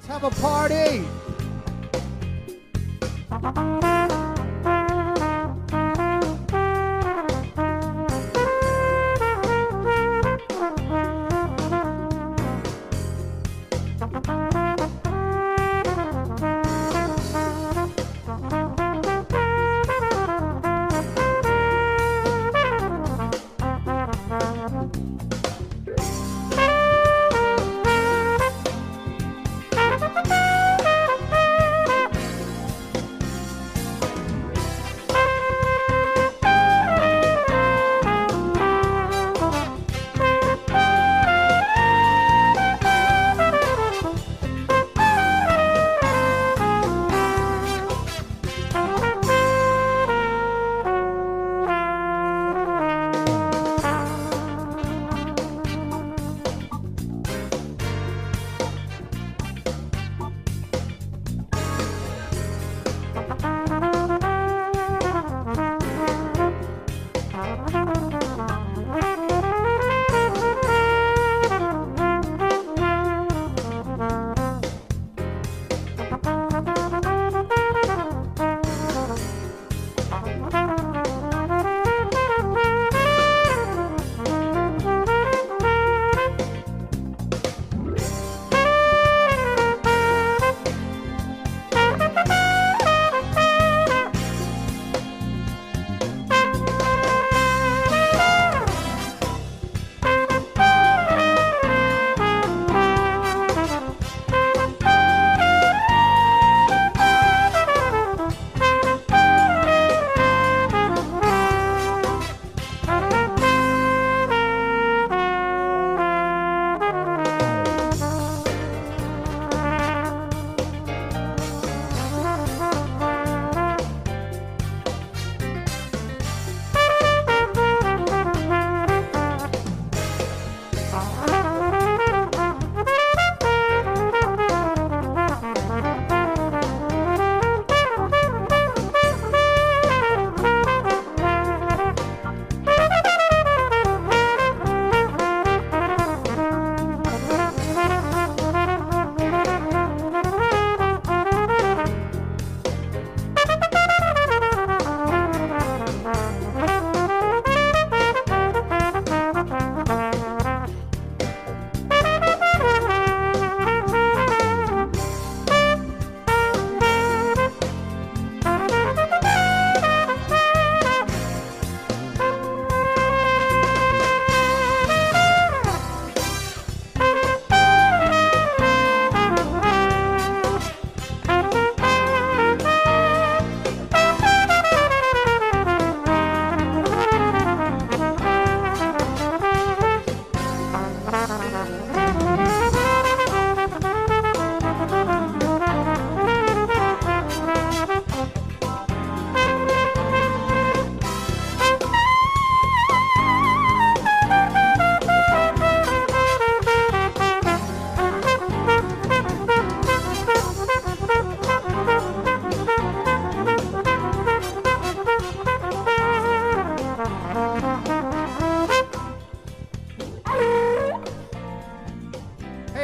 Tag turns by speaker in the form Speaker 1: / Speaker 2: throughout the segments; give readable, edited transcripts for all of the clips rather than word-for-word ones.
Speaker 1: Let's have a party.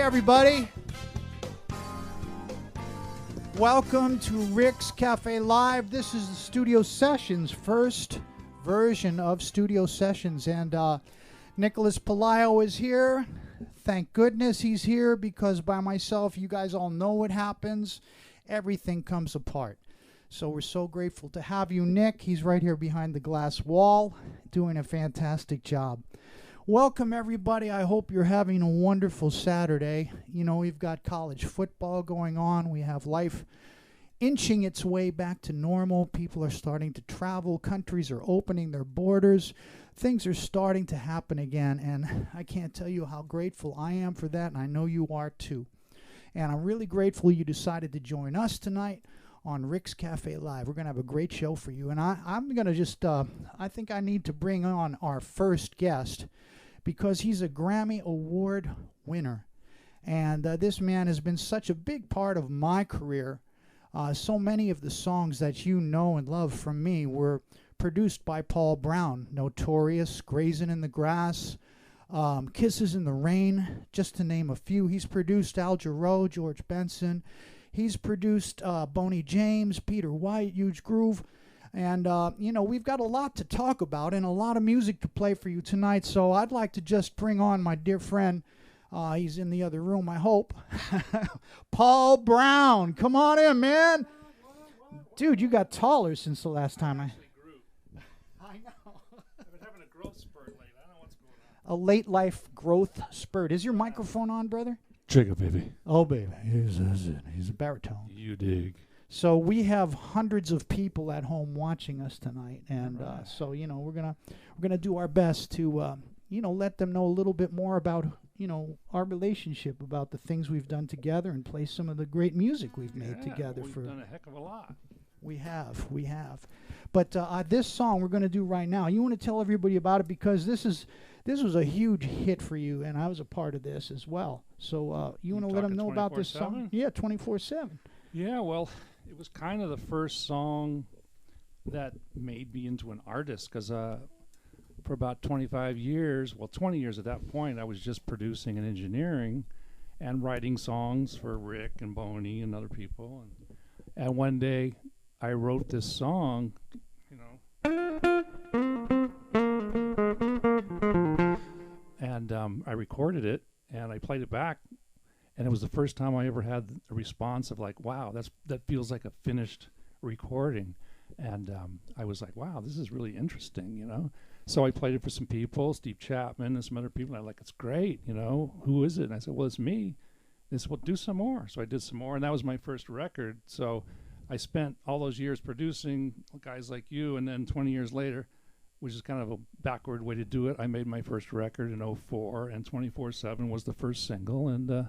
Speaker 1: everybody. Welcome to Rick's Cafe Live. This is the Studio Sessions, first version of Studio Sessions. And Nicholas Palaio is here. Thank goodness he's here, because by myself, you guys all know what happens. Everything comes apart. So we're so grateful to have you, Nick. He's right here behind the glass wall, doing a fantastic job. Welcome, everybody. I hope you're having a wonderful Saturday. You know, we've got college football going on. We have life inching its way back to normal. People are starting to travel. Countries are opening their borders. Things are starting to happen again, and I can't tell you how grateful I am for that, and I know you are too. And I'm really grateful you decided to join us tonight on Rick's Cafe Live. We're going to have a great show for you, and I'm going to just, I think I need to bring on our first guest, because he's a Grammy Award winner. And this man has been such a big part of my career. So many of the songs that you know and love from me were produced by Paul Brown. Notorious, Grazing in the Grass, Kisses in the Rain, just to name a few. He's produced Al Jarreau, George Benson. He's produced Boney James, Peter White, Huge Groove. And, you know, we've got a lot to talk about and a lot of music to play for you tonight. So I'd like to just bring on my dear friend. He's in the other room, I hope. Paul Brown. Come on in, man. Dude, you got taller since the last time.
Speaker 2: I know. I've been having a growth spurt lately. I don't know what's going on.
Speaker 1: A late life growth spurt. Is your microphone on, brother?
Speaker 2: Trigger, baby.
Speaker 1: Oh, baby. He's a baritone.
Speaker 2: You dig.
Speaker 1: So we have hundreds of people at home watching us tonight, and so you know we're gonna do our best to you know, let them know a little bit more about, you know, our relationship, about the things we've done together, and play some of the great music we've made together.
Speaker 2: We've done a heck of a lot.
Speaker 1: We have. But this song we're going to do right now, you want to tell everybody about it, because this was a huge hit for you, and I was a part of this as well. So you want to let them know about this song? Yeah, 24/7.
Speaker 2: Yeah, well, it was kind of the first song that made me into an artist, because for about 25 years, well, 20 years at that point, I was just producing and engineering and writing songs for Rick and Boney and other people. And one day, I wrote this song, you know, and I recorded it, and I played it back, and it was the first time I ever had a response of like, wow, that feels like a finished recording. And I was like, wow, this is really interesting, you know. So I played it for some people, Steve Chapman and some other people. And I'm like, it's great, you know. Who is it? And I said, well, it's me. They said, well, do some more. So I did some more, and that was my first record. So I spent all those years producing guys like you, and then 20 years later, which is kind of a backward way to do it, I made my first record in 2004, and 24/7 was the first single, and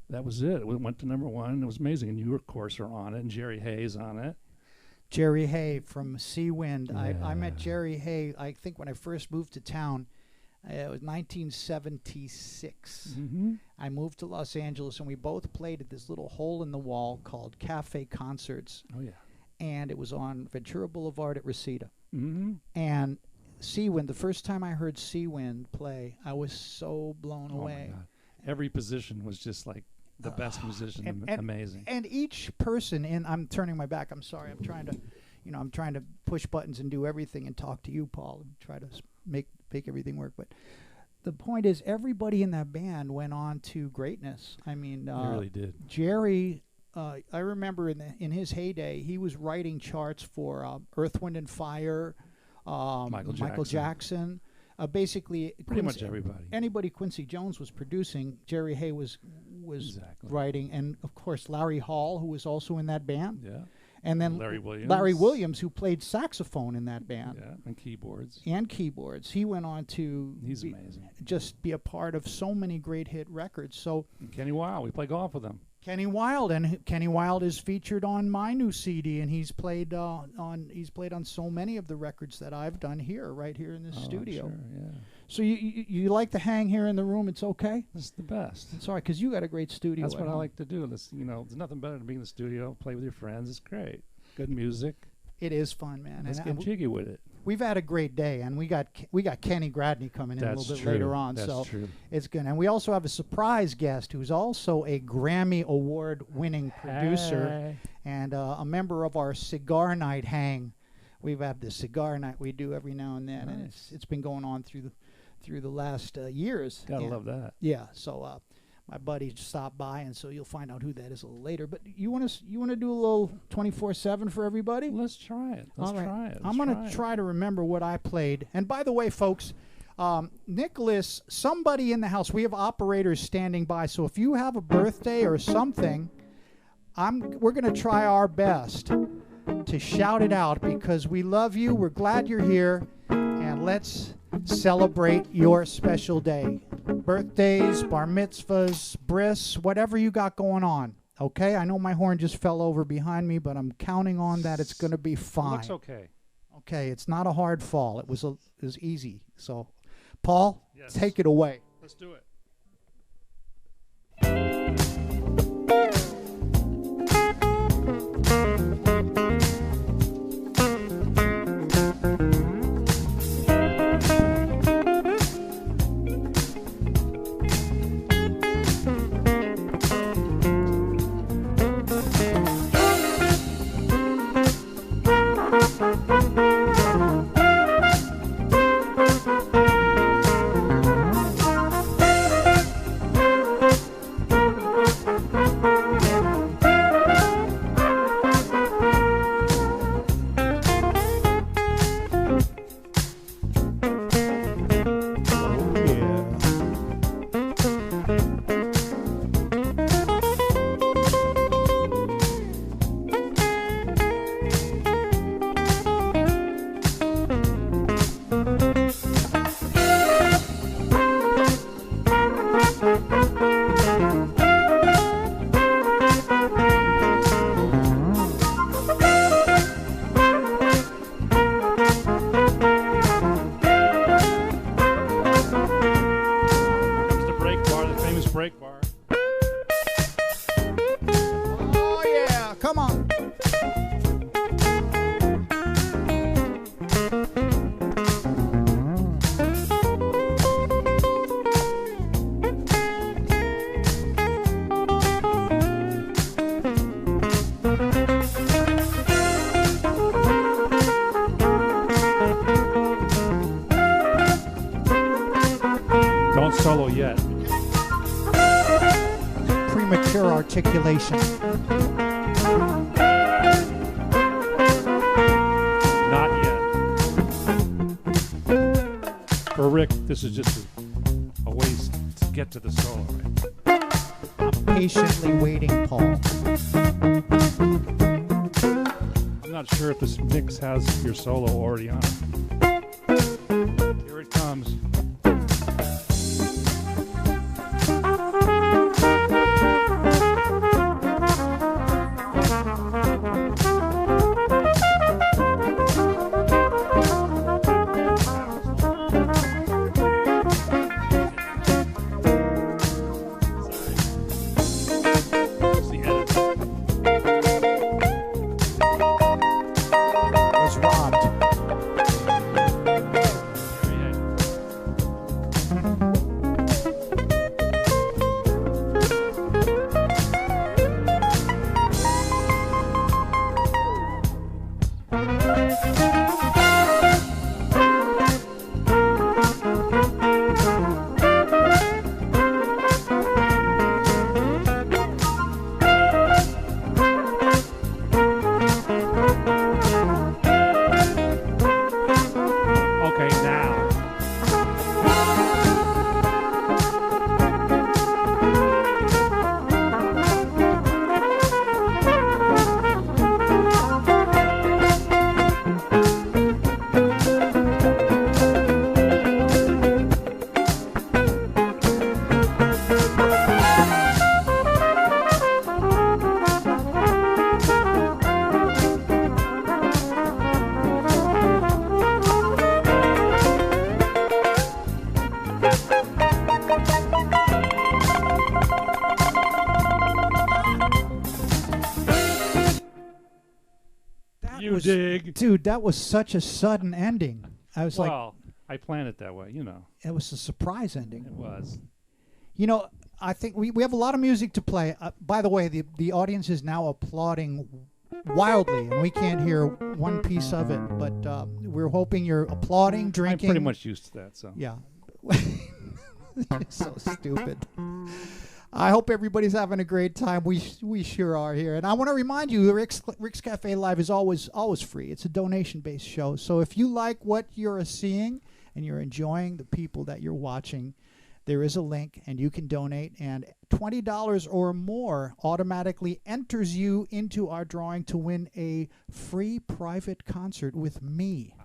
Speaker 2: that was it. It went to #1, and it was amazing. And you, of course, are on it, and Jerry Hay's on it.
Speaker 1: Jerry Hay from Seawind.
Speaker 2: Yeah.
Speaker 1: I met Jerry Hay, I think, when I first moved to town. It was 1976.
Speaker 2: Mm-hmm.
Speaker 1: I moved to Los Angeles, and we both played at this little hole in the wall called Cafe Concerts.
Speaker 2: Oh, yeah.
Speaker 1: And it was on Ventura Boulevard at Reseda.
Speaker 2: Mm-hmm.
Speaker 1: And Seawind, the first time I heard Seawind play, I was so blown away.
Speaker 2: My God. Every position was just like the best musician, and amazing.
Speaker 1: And each person, and I'm turning my back, I'm sorry, I'm trying to push buttons and do everything and talk to you, Paul, and try to make everything work. But the point is, everybody in that band went on to greatness. I mean,
Speaker 2: they really did.
Speaker 1: Jerry, I remember in his heyday, he was writing charts for Earth, Wind and Fire, Michael Jackson. Basically,
Speaker 2: pretty much everybody.
Speaker 1: Anybody Quincy Jones was producing, Jerry Hay was
Speaker 2: exactly
Speaker 1: writing, and of course Larry Hall, who was also in that band.
Speaker 2: Yeah.
Speaker 1: And then
Speaker 2: Larry
Speaker 1: Williams, who played saxophone in that band.
Speaker 2: Yeah, and keyboards.
Speaker 1: He went on to
Speaker 2: amazing.
Speaker 1: Just be a part of so many great hit records. So
Speaker 2: and Kenny Wilde, we play golf with him.
Speaker 1: Kenny Wilde, and Kenny Wilde is featured on my new CD, and he's played on so many of the records that I've done here, right here in this studio.
Speaker 2: Sure, yeah.
Speaker 1: So you like to hang here in the room? It's okay.
Speaker 2: It's the best.
Speaker 1: It's all right, because you got a great studio.
Speaker 2: That's what I like to do. This, you know, there's nothing better than being in the studio, play with your friends. It's great. Good music.
Speaker 1: It is fun, man.
Speaker 2: Let's get jiggy with it.
Speaker 1: we've had a great day, and we got Kenny Gradney coming in a little bit later on.
Speaker 2: That's true.
Speaker 1: It's good. And we also have a surprise guest who's also a Grammy Award-winning producer and a member of our Cigar Night hang. We've had this cigar night we do every now and then, and it's been going on through the last years.
Speaker 2: Gotta love that.
Speaker 1: Yeah. So my buddy stopped by, and so you'll find out who that is a little later. But you want to do a little 24/7 for everybody?
Speaker 2: Let's try it. Let's try it.
Speaker 1: I'm gonna try to remember what I played. And by the way, folks, Nicholas, somebody in the house, we have operators standing by. So if you have a birthday or something, we're gonna try our best to shout it out because we love you. We're glad you're here, and let's celebrate your special day. Birthdays, bar mitzvahs, bris, whatever you got going on. Okay, I know my horn just fell over behind me, but I'm counting on that it's going to be fine.
Speaker 2: Looks okay.
Speaker 1: Okay, it's not a hard fall. It was easy. So, Paul,
Speaker 2: yes.
Speaker 1: Take it away.
Speaker 2: Let's do it. Solo yet.
Speaker 1: Premature articulation.
Speaker 2: Not yet. For Rick, this is just a ways to get to the solo, right?
Speaker 1: I'm patiently waiting, Paul.
Speaker 2: I'm not sure if this mix has your solo already on it. Here it comes.
Speaker 1: was,
Speaker 2: dig?
Speaker 1: dude, that was such a sudden ending. I was like,
Speaker 2: Well, I planned it that way, you know.
Speaker 1: it was a surprise ending.
Speaker 2: It was.
Speaker 1: You know, I think we have a lot of music to play. By the way, the audience is now applauding wildly, and we can't hear one piece of it. But we're hoping you're applauding, drinking.
Speaker 2: I'm pretty much used to that, so.
Speaker 1: Yeah. You're so stupid. I hope everybody's having a great time. We sure are here. And I want to remind you, Rick's Cafe Live is always free. It's a donation-based show. So if you like what you're seeing and you're enjoying the people that you're watching, there is a link and you can donate. And $20 or more automatically enters you into our drawing to win a free private concert with me.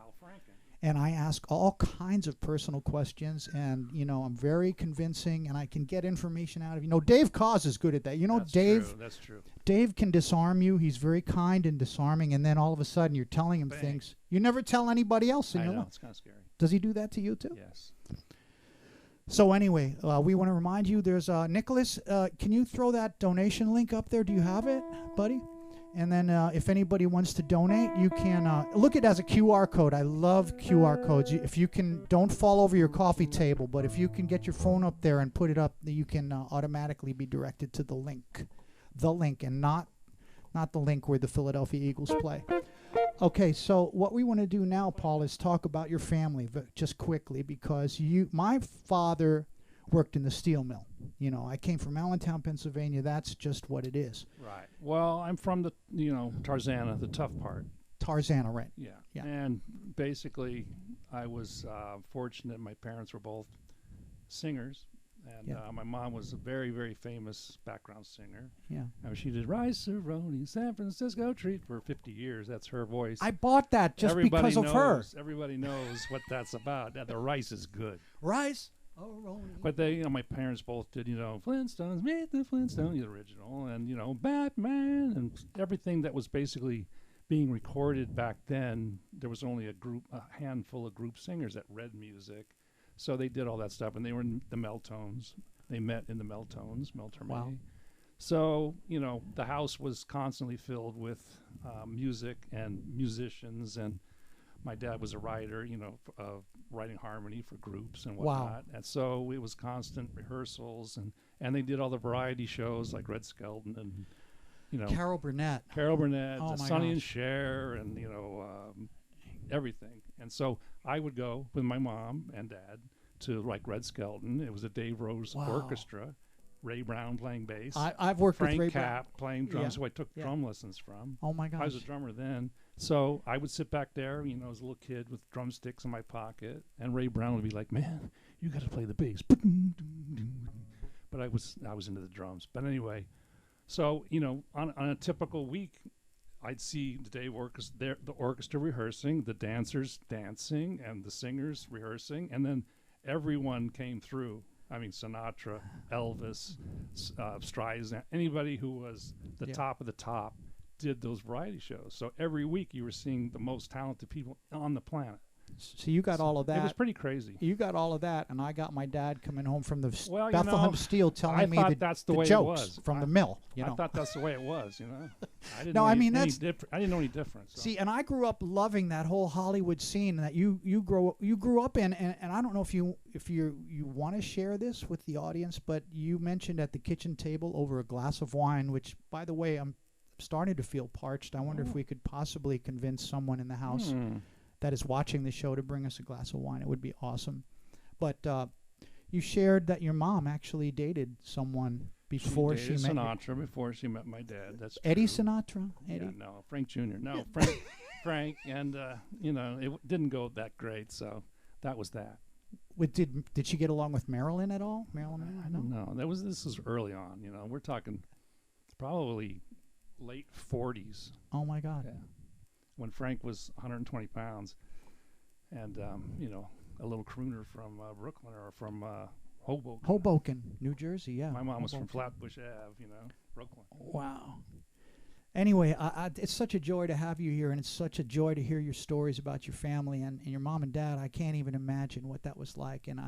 Speaker 1: And I ask all kinds of personal questions, and, you know, I'm very convincing, and I can get information out of you. You know, Dave Cause is good at that. You know,
Speaker 2: That's true.
Speaker 1: Dave can disarm you. He's very kind and disarming, and then all of a sudden you're telling him things you never tell anybody else in your life.
Speaker 2: It's kind of scary.
Speaker 1: Does he do that to you too?
Speaker 2: Yes.
Speaker 1: So anyway, we want to remind you, there's Nicholas, can you throw that donation link up there? Do you have it, buddy? And then if anybody wants to donate, you can look at it as a QR code. I love QR codes. If you can, don't fall over your coffee table, but if you can get your phone up there and put it up, you can automatically be directed to the link, and not the link where the Philadelphia Eagles play. Okay, so what we want to do now, Paul, is talk about your family just quickly, because my father worked in the steel mill. You know, I came from Allentown, Pennsylvania. That's just what it is.
Speaker 2: Right. Well, I'm from the, Tarzana, the tough part.
Speaker 1: Tarzana, right?
Speaker 2: Yeah. And basically, I was fortunate. My parents were both singers. And my mom was a very, very famous background singer.
Speaker 1: Yeah.
Speaker 2: She did Rice Roni, San Francisco Treat for 50 years. That's her voice.
Speaker 1: I bought that just because of her.
Speaker 2: Everybody knows what that's about. The rice is good.
Speaker 1: Rice Roni.
Speaker 2: But my parents both did, Flintstones, meet the Flintstones, the original, and, Batman, and everything that was basically being recorded back then. There was only a handful of group singers that read music. So they did all that stuff, and they were in the Meltones. They met in the Meltones, Melterme.
Speaker 1: Wow.
Speaker 2: So, the house was constantly filled with music and musicians, and my dad was a writer, writing harmony for groups and whatnot.
Speaker 1: Wow.
Speaker 2: And so it was constant rehearsals, and they did all the variety shows like Red Skelton and,
Speaker 1: Carol Burnett,
Speaker 2: Sonny and Cher, and, everything. And so I would go with my mom and dad to like Red Skelton. It was a Dave Rose orchestra. Ray Brown playing bass.
Speaker 1: I've worked with Ray Brown.
Speaker 2: Frank Capp playing drums, who I took drum lessons from.
Speaker 1: Oh my gosh.
Speaker 2: I was a drummer then. So I would sit back there, as a little kid with drumsticks in my pocket, and Ray Brown would be like, "Man, you got to play the bass." But I was into the drums. But anyway, so on a typical week, I'd see the orchestra rehearsing, the dancers dancing, and the singers rehearsing, and then everyone came through. I mean, Sinatra, Elvis, Streisand, anybody who was the top of the top did those variety shows. So every week you were seeing the most talented people on the planet.
Speaker 1: So you got all of that.
Speaker 2: It was pretty crazy.
Speaker 1: You got all of that, and I got my dad coming home from the Bethlehem Steel telling me the jokes from the mill.
Speaker 2: I thought that's the way it was. I didn't
Speaker 1: no,
Speaker 2: know
Speaker 1: I mean
Speaker 2: I didn't know any difference. So.
Speaker 1: See, and I grew up loving that whole Hollywood scene that you grew up in, and I don't know if you want to share this with the audience, but you mentioned at the kitchen table over a glass of wine, which, by the way, I'm starting to feel parched. I wonder if we could possibly convince someone in the house that is watching the show to bring us a glass of wine. It would be awesome. But you shared that your mom actually dated someone before she met
Speaker 2: Sinatra, before she met my dad. That's
Speaker 1: Eddie
Speaker 2: true.
Speaker 1: Sinatra? Eddie?
Speaker 2: Yeah, no, Frank Jr. No, Frank, and it didn't go that great. So that was that.
Speaker 1: Did she get along with Marilyn at all? Marilyn?
Speaker 2: I don't know. This was early on. We're talking probably late 40s.
Speaker 1: Oh my God.
Speaker 2: Yeah. When Frank was 120 pounds, and a little crooner from Brooklyn or from
Speaker 1: Hoboken, New Jersey. Yeah.
Speaker 2: My mom was from Flatbush Ave, Brooklyn.
Speaker 1: Wow. Anyway, it's such a joy to have you here, and it's such a joy to hear your stories about your family and your mom and dad. I can't even imagine what that was like, and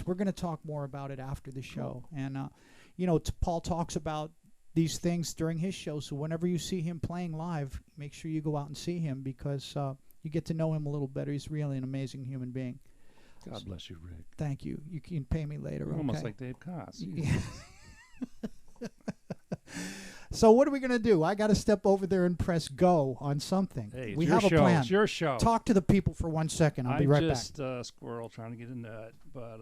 Speaker 1: we're going to talk more about it after the show. And Paul talks about these things during his show. So whenever you see him playing live, make sure you go out and see him because you get to know him a little better. He's really an amazing human being.
Speaker 2: God bless you, Rick.
Speaker 1: Thank you. You can pay me later.
Speaker 2: You're
Speaker 1: okay?
Speaker 2: almost like Dave Koss.
Speaker 1: So what are we going to do? I got to step over there and press go on something.
Speaker 2: Hey,
Speaker 1: we
Speaker 2: your
Speaker 1: have
Speaker 2: show.
Speaker 1: a plan.
Speaker 2: It's your show.
Speaker 1: Talk to the people for 1 second. I'll be right back.
Speaker 2: I'm just squirrel trying to get into it, but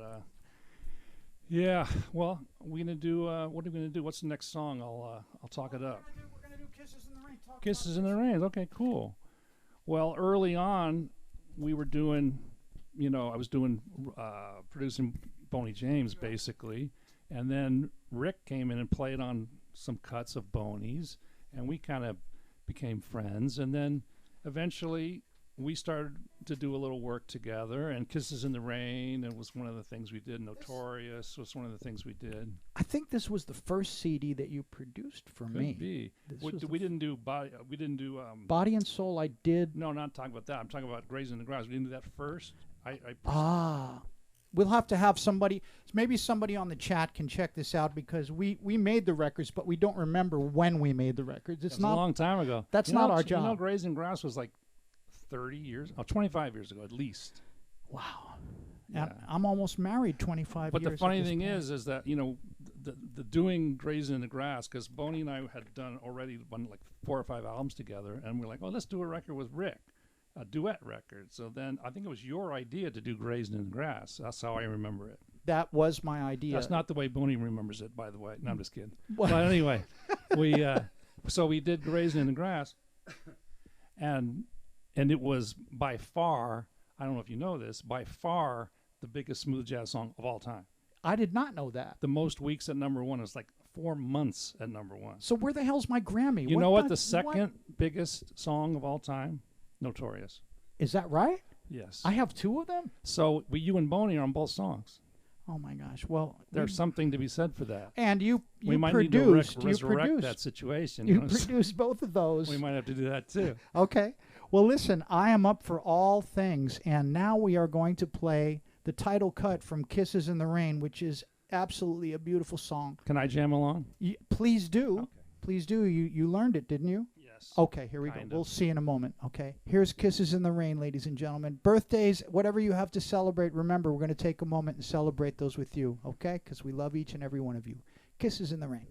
Speaker 2: yeah. Well, we're gonna do. What are we gonna do? What's the next song? I'll talk it up.
Speaker 1: We're gonna do Kisses in the Rain.
Speaker 2: Kisses in the Rain. Okay, cool. Well, early on, we were doing. I was doing producing Boney James basically, and then Rick came in and played on some cuts of Boney's, and we kind of became friends, and then eventually we started to do a little work together, and Kisses in the Rain, it was one of the things we did. Notorious was one of the things we did.
Speaker 1: I think this was the first CD that you produced for me.
Speaker 2: Could be. We didn't do Body. We didn't do
Speaker 1: Body and Soul. I did.
Speaker 2: No, not talking about that. I'm talking about Grazing the Grass. We didn't do that first.
Speaker 1: We'll have to have somebody, maybe somebody on the chat can check this out because we made the records, but we don't remember when we made the records. It's not
Speaker 2: a long time ago.
Speaker 1: That's not our job.
Speaker 2: Grazing Grass was like 25 years ago at least.
Speaker 1: Wow.
Speaker 2: Yeah.
Speaker 1: And I'm almost married 25
Speaker 2: but
Speaker 1: years.
Speaker 2: But the funny thing is that, the doing Grazing in the Grass, because Boney and I had done already like 4 or 5 albums together, and we're like, oh, let's do a record with Rick. A duet record. So then I think it was your idea to do Grazing in the Grass. That's how I remember it.
Speaker 1: That was my idea.
Speaker 2: That's not the way Boney remembers it, by the way. No, I'm just kidding. But anyway, we did Grazing in the Grass, and it was by far, I don't know if you know this, by far the biggest smooth jazz song of all time.
Speaker 1: I did not know that.
Speaker 2: The most weeks at #1 is like 4 months at #1.
Speaker 1: So where the hell's my Grammy?
Speaker 2: You know what? The second biggest song of all time? Notorious.
Speaker 1: Is that right?
Speaker 2: Yes.
Speaker 1: I have 2 of them?
Speaker 2: So you and Boney are on both songs.
Speaker 1: Oh my gosh. Well,
Speaker 2: there's something to be said for that.
Speaker 1: And you
Speaker 2: might
Speaker 1: produced,
Speaker 2: need to resurrect that situation.
Speaker 1: You produced both of those.
Speaker 2: We might have to do that too.
Speaker 1: Okay. Well, listen, I am up for all things, and now we are going to play the title cut from Kisses in the Rain, which is absolutely a beautiful song.
Speaker 2: Can I jam along?
Speaker 1: Please do.
Speaker 2: Okay.
Speaker 1: Please do. You learned it, didn't you?
Speaker 2: Yes.
Speaker 1: Okay, here we go. We'll see in a moment. Okay. Here's Kisses in the Rain, ladies and gentlemen. Birthdays, whatever you have to celebrate, remember, we're going to take a moment and celebrate those with you, okay? Because we love each and every one of you. Kisses in the Rain.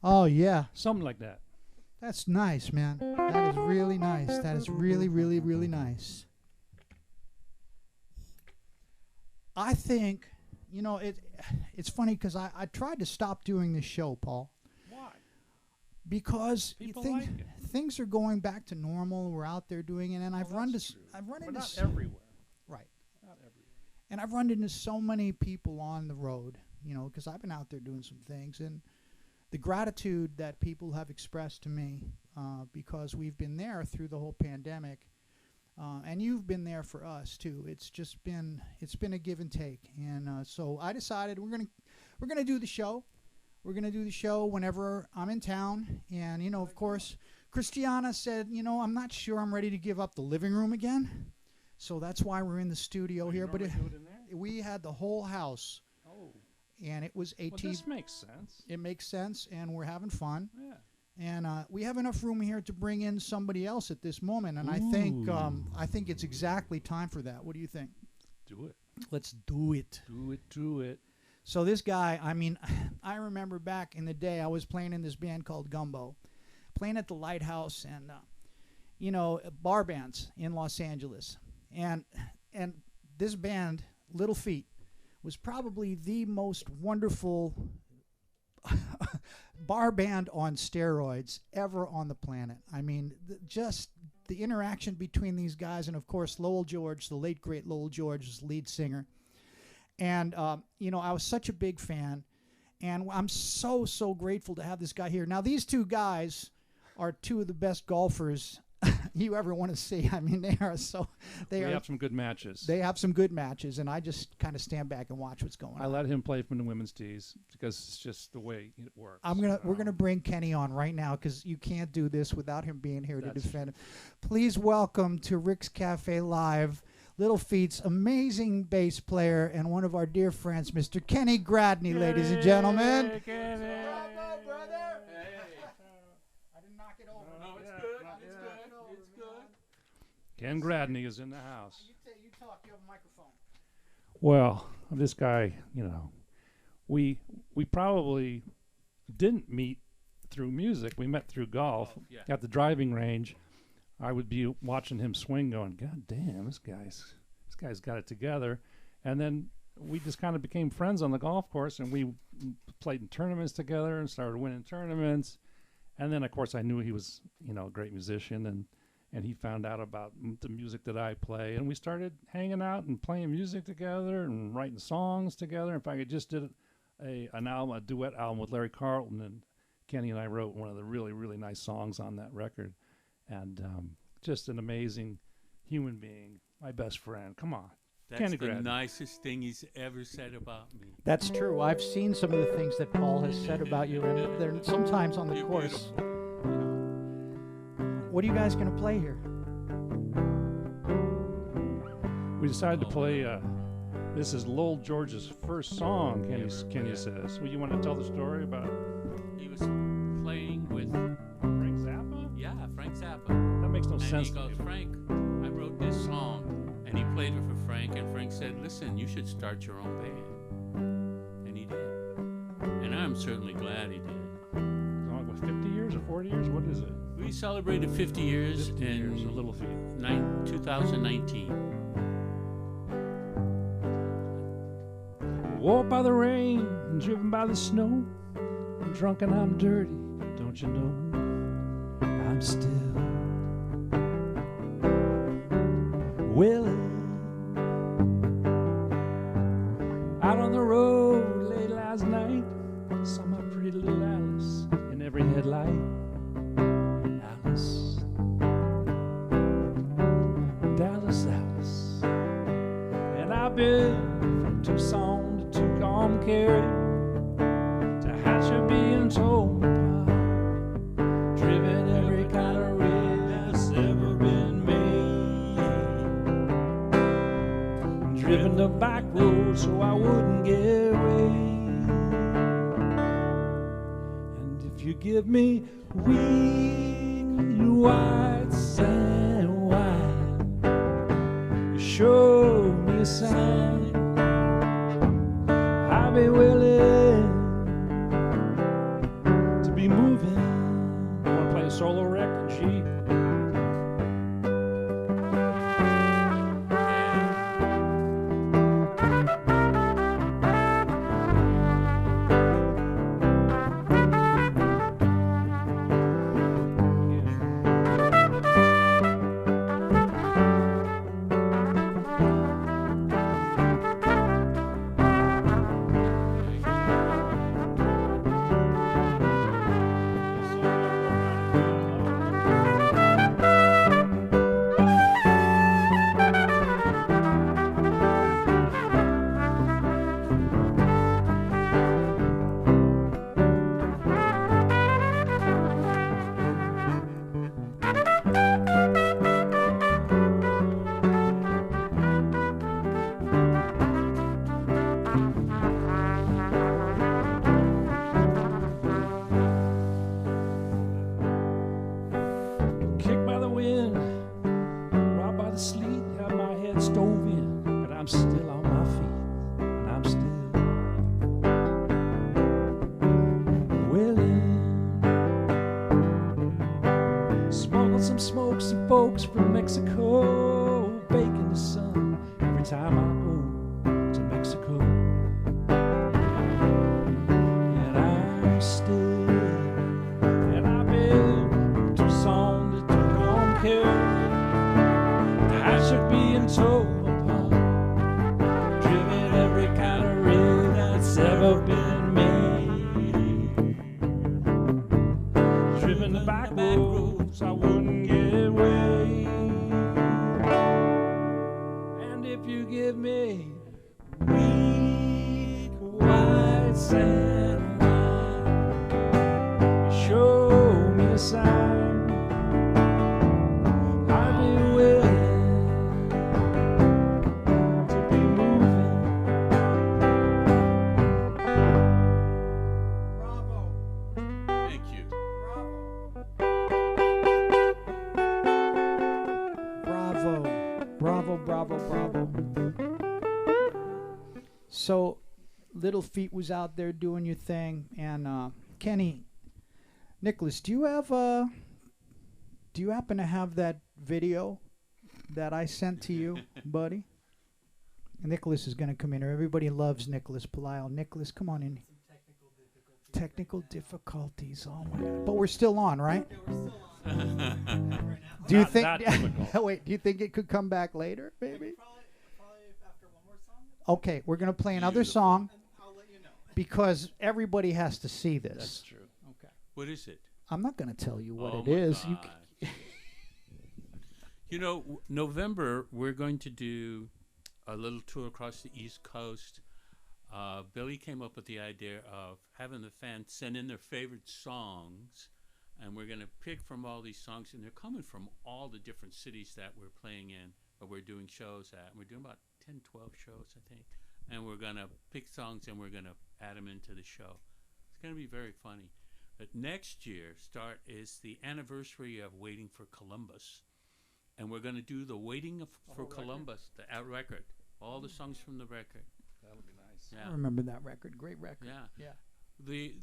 Speaker 1: Oh, yeah.
Speaker 2: Something like that.
Speaker 1: That's nice, man. That is really nice. That is really, really, really nice. I think, you know, it's funny because I tried to stop doing this show, Paul.
Speaker 2: Why?
Speaker 1: Because
Speaker 2: People like it.
Speaker 1: things are going back to normal. We're out there doing it, and I've run into
Speaker 2: But not everywhere.
Speaker 1: Right.
Speaker 2: Not everywhere.
Speaker 1: And I've run into so many people on the road, you know, because I've been out there doing some things, and the gratitude that people have expressed to me because we've been there through the whole pandemic, and you've been there for us too. It's been a give and take, and so I decided we're gonna do the show. We're gonna do the show whenever I'm in town, and you know, of course, Christiana said, you know, I'm not sure I'm ready to give up the living room again, so that's why we're in the studio here. But we had the whole house.
Speaker 2: Oh.
Speaker 1: And it was a
Speaker 2: Well, this makes sense.
Speaker 1: It makes sense, and we're having fun.
Speaker 2: Yeah.
Speaker 1: And we have enough room here to bring in somebody else at this moment, and I think it's exactly time for that. What do you think?
Speaker 2: Do it.
Speaker 1: Let's do it.
Speaker 2: Do it. Do it.
Speaker 1: So this guy, I mean, I remember back in the day, I was playing in this band called Gumbo, playing at the Lighthouse, and you know, bar bands in Los Angeles, and this band, Little Feat, was probably the most wonderful bar band on steroids ever on the planet. I mean, just the interaction between these guys, and of course Lowell George, the late great Lowell George, was lead singer. And you know, I was such a big fan, and I'm so grateful to have this guy here. Now, these two guys are two of the best golfers you ever want to see. I mean, they have some good matches. They have some good matches, and I just kind of stand back and watch what's going on.
Speaker 2: I let him play from the women's tees because it's just the way it works.
Speaker 1: We're gonna bring Kenny on right now because you can't do this without him being here to defend him. Please welcome to Rick's Cafe Live, Little Feat's amazing bass player and one of our dear friends, Mr. Kenny Gradney, ladies and gentlemen.
Speaker 2: Kenny.
Speaker 1: Bravo, brother. Hey. I didn't knock it over.
Speaker 3: No, it's good. It's good.
Speaker 2: Ken Gradney is in the house.
Speaker 1: You talk. You have a microphone.
Speaker 2: Well, this guy, you know, we probably didn't meet through music. We met through golf at the driving range. I would be watching him swing, going, "God damn, this guy's got it together." And then we just kind of became friends on the golf course, and we played in tournaments together and started winning tournaments. And then, of course, I knew he was, you know, a great musician, and he found out about the music that I play, and we started hanging out and playing music together and writing songs together. In fact, I just did a duet album with Larry Carlton, and Kenny and I wrote one of the really, really nice songs on that record. And just an amazing human being, my best friend. Come on.
Speaker 3: That's
Speaker 2: Kenny
Speaker 3: the
Speaker 2: Gradney.
Speaker 3: nicest thing he's ever said about me.
Speaker 1: That's true. I've seen some of the things that Paul has said about you, and they're sometimes on the
Speaker 3: You're
Speaker 1: course.
Speaker 3: beautiful.
Speaker 1: You know. What are you guys going to play here?
Speaker 2: We decided to play, this is Lowell George's first song, Kenny says. Well, you want to tell the story about
Speaker 3: He was playing with
Speaker 2: Frank Zappa?
Speaker 3: Yeah, Frank Zappa.
Speaker 2: That makes no
Speaker 3: And
Speaker 2: sense
Speaker 3: he
Speaker 2: to
Speaker 3: goes,
Speaker 2: me.
Speaker 3: "Frank, I wrote this song." And he played it for Frank, and Frank said, "Listen, you should start your own band." And he did. And I'm certainly glad he did.
Speaker 2: What, 50 years or 40 years? What is it?
Speaker 3: We celebrated 50 years
Speaker 2: 50
Speaker 3: in
Speaker 2: years, a Little Feat.
Speaker 3: 2019.
Speaker 2: Walked by the rain and driven by the snow. I'm drunk and I'm dirty, don't you know? I'm still Willin. Out on the road late last night, saw my pretty little Alice in every headlight. Alice, Dallas, Alice. And I've been from Tucson to Tucumcari,
Speaker 4: so I wouldn't get away. And if you give me weak white sand wine, you show me a sign, I'll be willing to be moving. You want to play a solo, Rick, in G? Mexico, baking the sun every time I go to Mexico. And I'm still, and I've been from Tucson to Tucumcari. I should be in tow upon, driven every kind of rig that's ever been made. Driven the back roads, I wouldn't get away. You give me weak white sand wine, you show me a sign, I'll be willing to be moving.
Speaker 1: Bravo.
Speaker 3: Thank you.
Speaker 1: Bravo. Bravo, bravo, bravo. So, Little Feat was out there doing your thing, and Kenny, Nicholas, do you happen to have that video that I sent to you, buddy? Nicholas is going to come in here. Everybody loves Nicholas Palaio. Nicholas, come on in. Technical difficulties. Oh my God! But we're still on, right?
Speaker 5: Yeah, we're still on.
Speaker 1: Do you
Speaker 2: Not
Speaker 1: think?
Speaker 2: that difficult.
Speaker 1: Wait, do you think it could come back later, maybe?
Speaker 5: Probably after one more song.
Speaker 1: Okay, we're gonna play another
Speaker 3: Beautiful.
Speaker 1: song
Speaker 5: And I'll let you know.
Speaker 1: because everybody has to see this.
Speaker 2: That's true.
Speaker 1: Okay.
Speaker 3: What is it?
Speaker 1: I'm not gonna tell you what
Speaker 3: Oh
Speaker 1: it
Speaker 3: my
Speaker 1: is.
Speaker 3: God. You know, November, we're going to do a little tour across the East Coast. Billy came up with the idea of having the fans send in their favorite songs, and we're going to pick from all these songs, and they're coming from all the different cities that we're playing in, or we're doing shows at. We're doing about 10, 12 shows, I think, and we're going to pick songs, and we're going to add them into the show. It's going to be very funny. But next year is the anniversary of Waiting for Columbus, and we're going to do the Waiting for Columbus, the record, all the songs from the record.
Speaker 2: That'll be nice.
Speaker 1: I
Speaker 3: Yeah,
Speaker 1: remember that record. Great record.
Speaker 3: yeah.
Speaker 1: Yeah.
Speaker 3: The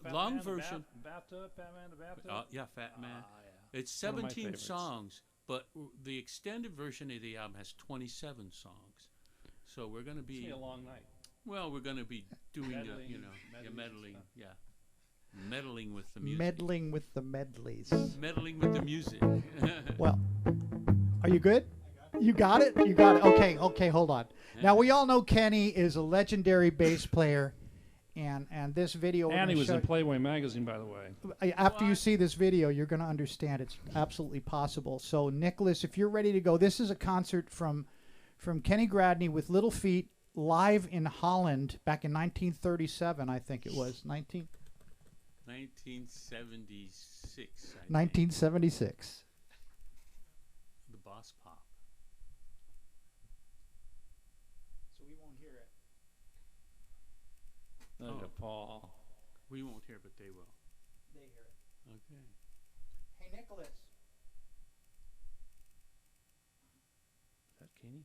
Speaker 2: Fat
Speaker 3: long
Speaker 2: Man, the
Speaker 3: version,
Speaker 2: Bathtub, Fat Man, the Bathtub.
Speaker 3: yeah, Fat Man.
Speaker 2: Yeah.
Speaker 3: It's
Speaker 2: One of my
Speaker 3: 17
Speaker 2: favorites.
Speaker 3: songs, but the extended version of the album has 27 songs. So we're going to
Speaker 2: It's gonna
Speaker 3: be
Speaker 2: be a long night.
Speaker 3: well, we're going to be doing
Speaker 2: Meddling,
Speaker 3: meddling,
Speaker 2: stuff.
Speaker 3: yeah, meddling with the music,
Speaker 1: Meddling with the medleys.
Speaker 3: meddling with the music.
Speaker 1: Well, are you good? You got it? You got it. Okay, hold on. Now, we all know Kenny is a legendary bass player, and this video... we're
Speaker 2: And he
Speaker 1: gonna
Speaker 2: was
Speaker 1: show-
Speaker 2: in Playboy magazine, by the way.
Speaker 1: After you see this video, you're going to understand it's absolutely possible. So, Nicholas, if you're ready to go, this is a concert from Kenny Gradney with Little Feat live in Holland back in 1937, I think it was.
Speaker 3: 1976. I think.
Speaker 1: 1976.
Speaker 3: The Boss Pop.
Speaker 1: So we won't hear it.
Speaker 2: Paul.
Speaker 3: We won't hear, but they will.
Speaker 1: They hear it.
Speaker 3: Okay.
Speaker 1: Hey, Nicholas.
Speaker 3: Is that Kenny?